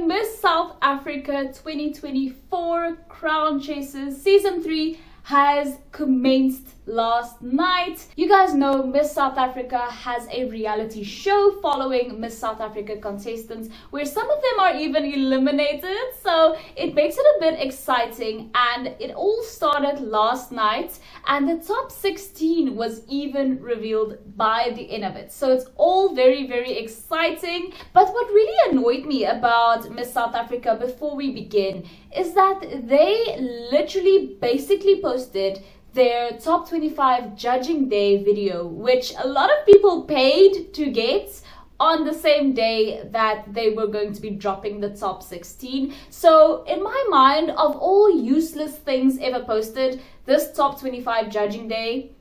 Miss South Africa 2024 Crown Chasers Season 3 has commenced last night. You guys know Miss South Africa has a reality show following Miss South Africa contestants where some of them are even eliminated, so it makes it a bit exciting. And it all started last night and the top 16 was even revealed by the end of it, so it's all very, very exciting. But what really annoyed me about Miss South Africa before we begin is that they literally basically posted their top 25 judging day video, which a lot of people paid to get on the same day that they were going to be dropping the top 16. So in my mind, of all useless things ever posted, this top 25 judging day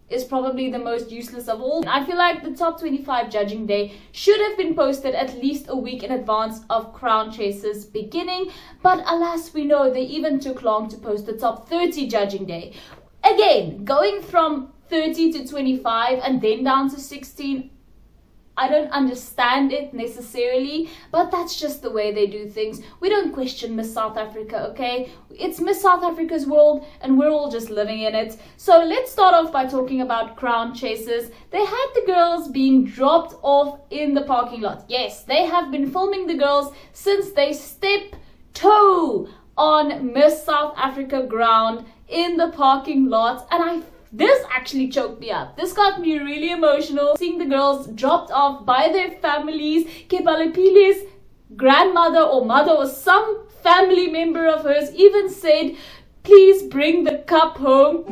is probably the most useless of all. I feel like the top 25 judging day should have been posted at least a week in advance of Crown Chasers beginning, but alas, we know they even took long to post the top 30 judging day. Again, going from 30 to 25 and then down to 16, I don't understand it necessarily, but that's just the way they do things. We don't question Miss South Africa, okay? It's Miss South Africa's world and we're all just living in it. So let's start off by talking about Crown Chasers. They had the girls being dropped off in the parking lot. Yes, they have been filming the girls since they stepped toe on Miss South Africa ground in the parking lot, and this actually choked me up. This got me really emotional. Seeing the girls dropped off by their families. Kebalepile's grandmother or mother or some family member of hers even said, please bring the cup home.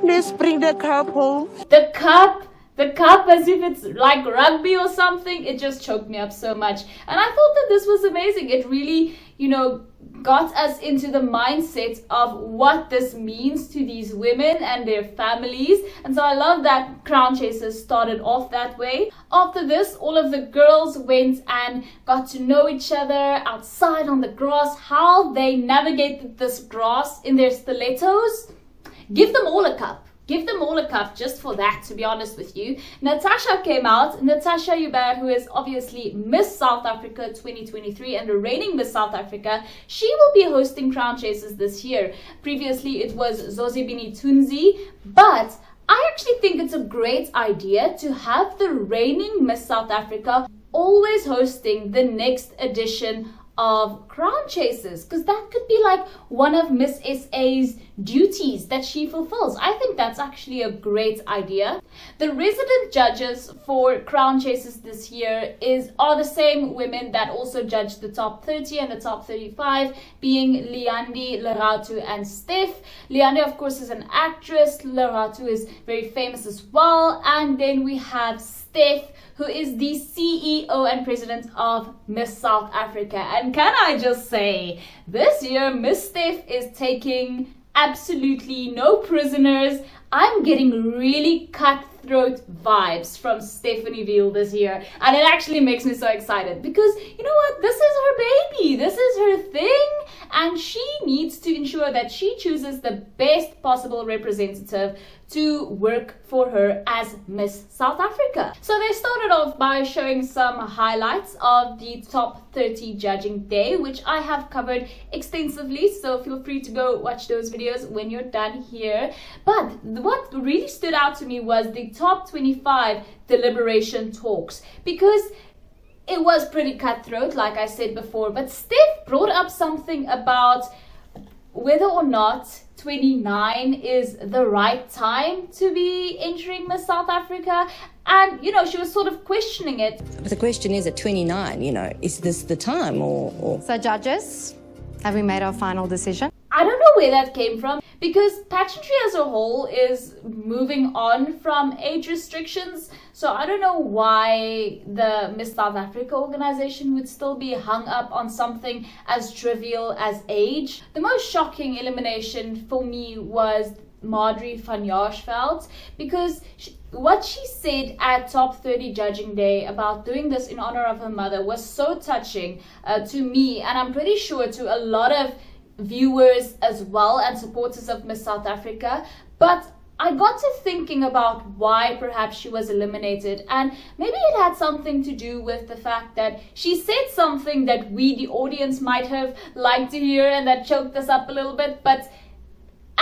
Please bring the cup home. The cup as if it's like rugby or something. It just choked me up so much. And I thought that this was amazing. It really, got us into the mindset of what this means to these women and their families. And so I love that Crown Chasers started off that way. After this, all of the girls went and got to know each other outside on the grass, how they navigated this grass in their stilettos. Give them all a cup. Give them all a cup just for that, to be honest with you. Natasha came out. Natasha Joubert, who is obviously Miss South Africa 2023 and the reigning Miss South Africa, she will be hosting Crown Chasers this year. Previously, it was Zozibini Tunzi, but I actually think it's a great idea to have the reigning Miss South Africa always hosting the next edition of Crown Chasers, because that could be like one of Miss SA's duties that she fulfills. I think that's actually a great idea. The resident judges for Crown Chasers this year are the same women that also judged the top 30 and the top 35, being Leandi, Leratu, and Steph. Leandi, of course, is an actress. Leratu is very famous as well. And then we have Steph, who is the CEO and president of Miss South Africa. And can I just say, this year Miss Steph is taking absolutely no prisoners. I'm getting really cutthroat vibes from Stephanie Veal this year, and it actually makes me so excited because you know what, this is her baby, this is her thing, and she needs to ensure that she chooses the best possible representative to work for her as Miss South Africa. So they started off by showing some highlights of the top 30 judging day, which I have covered extensively, so feel free to go watch those videos when you're done here. But what really stood out to me was the top 25 deliberation talks, because it was pretty cutthroat, like I said before, but Steph brought up something about whether or not 29 is the right time to be entering Miss South Africa. And, she was sort of questioning it. But the question is, at 29, is this the time or... So judges, have we made our final decision? I don't know where that came from, because pageantry as a whole is moving on from age restrictions. So I don't know why the Miss South Africa organization would still be hung up on something as trivial as age. The most shocking elimination for me was Marjorie van Jaarsveld, because what she said at top 30 judging day about doing this in honor of her mother was so touching to me, and I'm pretty sure to a lot of viewers as well and supporters of Miss South Africa. But I got to thinking about why perhaps she was eliminated, and maybe it had something to do with the fact that she said something that we, the audience, might have liked to hear and that choked us up a little bit. But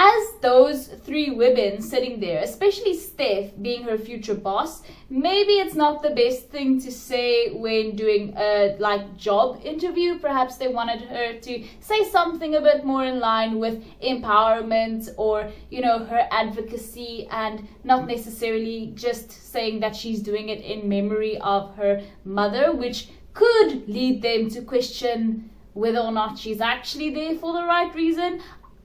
as those three women sitting there, especially Steph being her future boss, maybe it's not the best thing to say when doing a job interview. Perhaps they wanted her to say something a bit more in line with empowerment or, her advocacy, and not necessarily just saying that she's doing it in memory of her mother, which could lead them to question whether or not she's actually there for the right reason.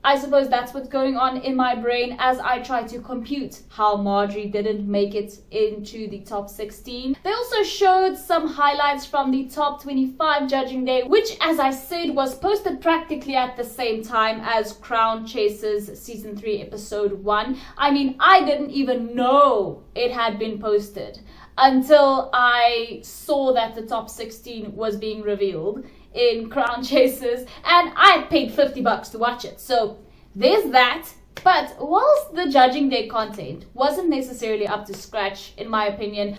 I suppose that's what's going on in my brain as I try to compute how Marjorie didn't make it into the top 16. They also showed some highlights from the top 25 judging day, which, as I said, was posted practically at the same time as Crown Chasers Season 3 Episode 1. I mean, I didn't even know it had been posted until I saw that the top 16 was being revealed in Crown Chasers, and I paid $50 to watch it. So there's that. But whilst the judging day content wasn't necessarily up to scratch, in my opinion,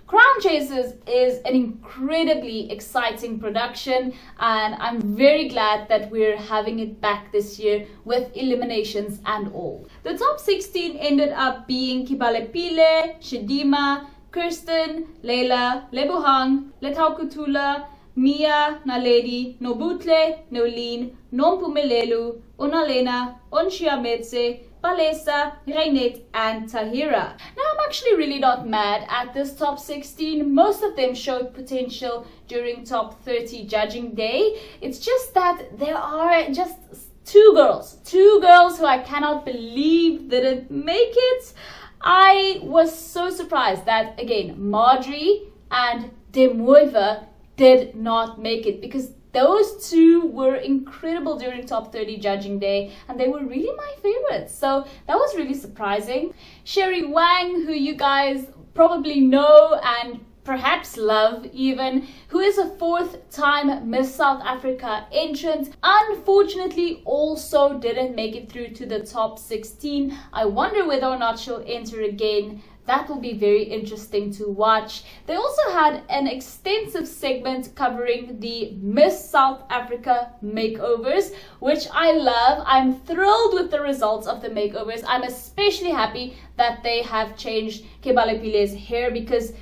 Crown Chasers is an incredibly exciting production, and I'm very glad that we're having it back this year with eliminations and all. The top 16 ended up being Kebalepile, Chidimma, Kirsten, Layla, Lebohang, Letaukutula, Mia, Naledi, Nobutle, Nolene, Nompumelelo, Onalena, Onshiametse, Palesa, Reinet, and Tahira. Now, I'm actually really not mad at this top 16. Most of them showed potential during top 30 judging day. It's just that there are just two girls who I cannot believe didn't make it. I was so surprised that, again, Marjorie and Demoiva did not make it, because those two were incredible during top 30 judging day, and they were really my favorites. So that was really surprising. Sherry Wang, who you guys probably know and perhaps love even, who is a fourth-time Miss South Africa entrant, unfortunately also didn't make it through to the top 16. I wonder whether or not she'll enter again. That will be very interesting to watch. They also had an extensive segment covering the Miss South Africa makeovers, which I love. I'm thrilled with the results of the makeovers. I'm especially happy that they have changed Kebalepile's hair, because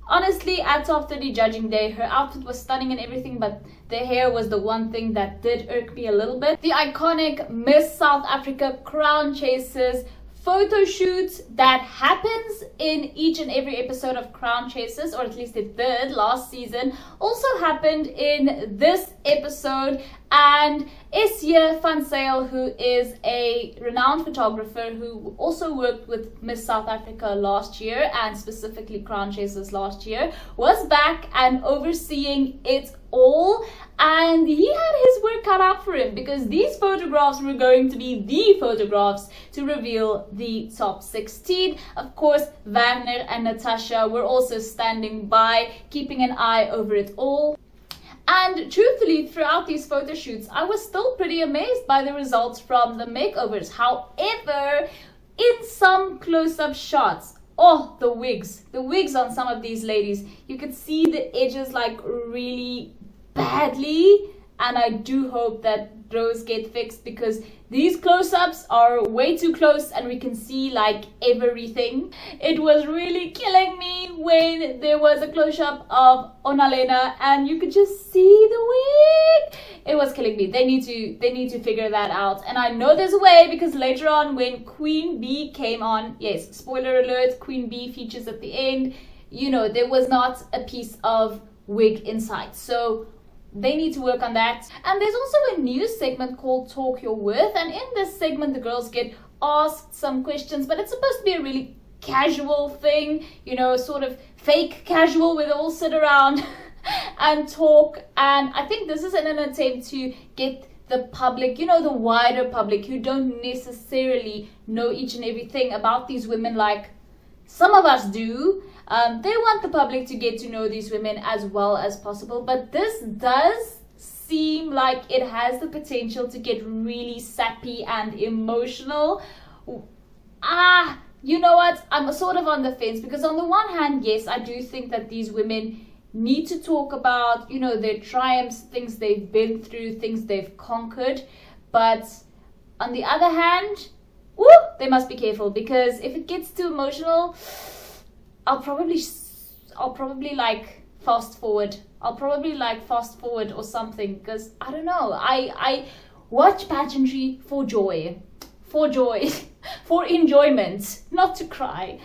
honestly, at top 30 judging day, her outfit was stunning and everything, but the hair was the one thing that did irk me a little bit. The iconic Miss South Africa Crown Chasers photo shoot that happens in each and every episode of Crown Chasers, or at least it did last season, also happened in this episode. And Essie van Zyl, who is a renowned photographer who also worked with Miss South Africa last year and specifically Crown Chasers last year, was back and overseeing it all. And he had his work cut out for him, because these photographs were going to be the photographs to reveal the top 16. Of course, Wagner and Natasha were also standing by, keeping an eye over it all. And truthfully, throughout these photo shoots, I was still pretty amazed by the results from the makeovers. However, in some close-up shots, the wigs on some of these ladies, you could see the edges really badly, and I do hope that those get fixed, because these close-ups are way too close and we can see everything. It was really killing me when there was a close-up of Onalena and you could just see the wig. It was killing me. They need to figure that out, and I know there's a way, because later on when Queen Bee came on, yes, spoiler alert, Queen Bee features at the end, there was not a piece of wig inside, so they need to work on that. And there's also a new segment called Talk Your Worth, and in this segment the girls get asked some questions, but it's supposed to be a really casual thing, sort of fake casual, where they all sit around and talk. And I think this is in an attempt to get the public, the wider public who don't necessarily know each and everything about these women, like Some of us do. They want the public to get to know these women as well as possible, but this does seem like it has the potential to get really sappy and emotional. You know what? I'm sort of on the fence, because on the one hand, yes, I do think that these women need to talk about, you know, their triumphs, things they've been through, things they've conquered. But on the other hand, they must be careful, because if it gets too emotional, I'll probably like fast forward. I'll probably like fast forward or something, because I don't know. I watch pageantry for joy, for enjoyment, not to cry,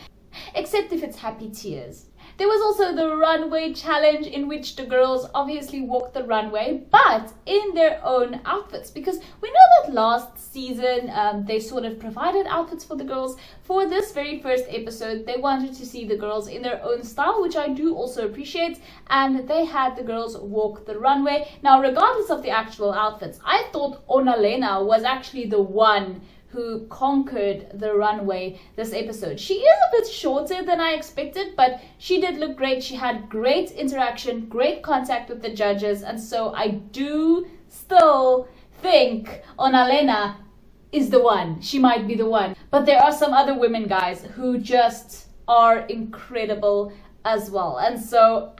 except if it's happy tears. There was also the runway challenge, in which the girls obviously walked the runway, but in their own outfits, because we know that last season they sort of provided outfits for the girls. For this very first episode, they wanted to see the girls in their own style, which I do also appreciate, and they had the girls walk the runway. Now, regardless of the actual outfits, I thought Emalahleni was actually the one who conquered the runway this episode. She is a bit shorter than I expected, but she did look great. She had great interaction, great contact with the judges, and so I do still think Emalahleni is the one. She might be the one. But there are some other women, guys, who just are incredible as well. And so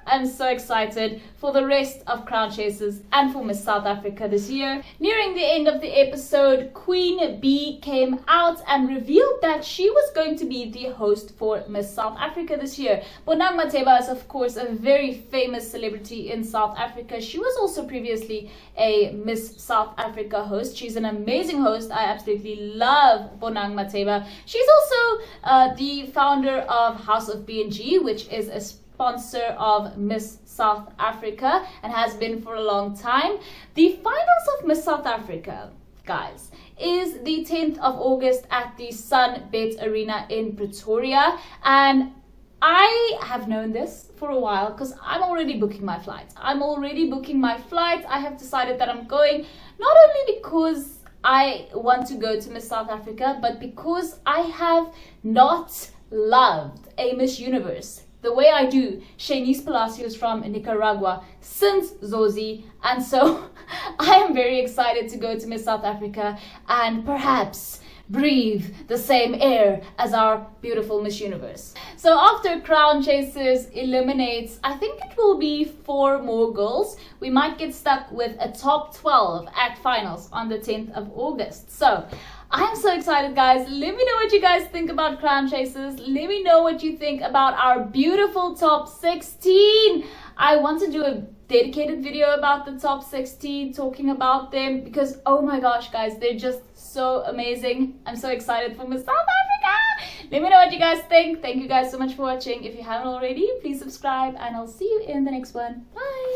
I'm so excited for the rest of Crown Chasers and for Miss South Africa this year. Nearing the end of the episode, Queen Bee came out and revealed that she was going to be the host for Miss South Africa this year. Bonang Matheba is, of course, a very famous celebrity in South Africa. She was also previously a Miss South Africa host. She's an amazing host. I absolutely love Bonang Matheba. She's also the founder of House of B&G, which is a sponsor of Miss South Africa and has been for a long time. The finals of Miss South Africa, guys, is the 10th of August at the Sunbet Arena in Pretoria, and I have known this for a while because I'm already booking my flights. I have decided that I'm going, not only because I want to go to Miss South Africa, but because I have not loved a Miss Universe the way I do Shanice Palacios from Nicaragua since Zozi, and so I am very excited to go to Miss South Africa and perhaps breathe the same air as our beautiful Miss Universe. So after Crown Chasers eliminates, I think it will be 4 more girls, we might get stuck with a top 12 at finals on the 10th of August. So I'm so excited, guys. Let me know what you guys think about Crown Chasers. Let me know what you think about our beautiful top 16. I want to do a dedicated video about the top 16, talking about them, because oh my gosh, guys, they're just so amazing. I'm so excited for Miss South Africa. Let me know what you guys think. Thank you guys so much for watching. If you haven't already, please subscribe, and I'll see you in the next one. Bye.